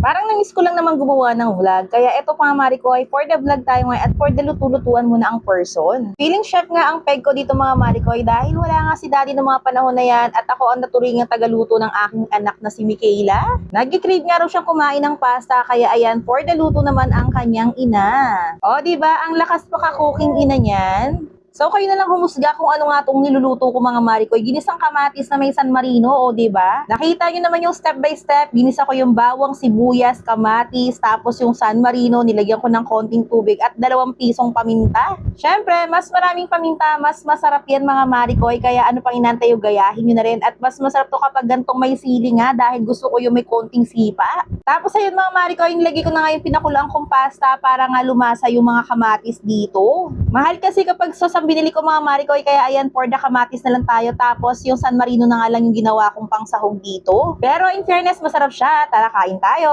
Parang namiss ko lang naman gumawa ng vlog. Kaya eto mga mari ko ay for the vlog tayo ngayon at for the luto-lutuan muna ang person. Feeling chef nga ang peg ko dito mga mari ko ay dahil wala nga si daddy ng mga panahon na yan at ako ang naturingang tagaluto ng aking anak na si Michaela. Nag-crave nga raw siyang kumain ng pasta kaya ayan for the luto naman ang kanyang ina. O diba ang lakas pa ka-cooking ina niyan? So kayo na lang humusga kung ano nga itong niluluto ko mga marikoy. Ginisang kamatis na may San Marino, o diba? Nakita nyo naman yung step by step. Ginisa ko yung bawang, sibuyas, kamatis, tapos yung San Marino, nilagyan ko ng konting tubig at 2 pisong paminta. Syempre, mas maraming paminta, mas masarap yan mga marikoy. Kaya ano pang inantay yung gayahin nyo na rin. At mas masarap to kapag gantong may sili nga dahil gusto ko yung may konting sipa. Tapos ayun mga marikoy, nilagay ko na nga yung pinakulang kong pasta para nga lumasa yung mga kamatis dito. Mahal kasi kapag ang binili ko mga marikoy, kaya ayan, for the kamatis na lang tayo. Tapos yung San Marino na nga lang yung ginawa kong pangsahog dito. Pero in fairness, masarap siya. Tara, kain tayo.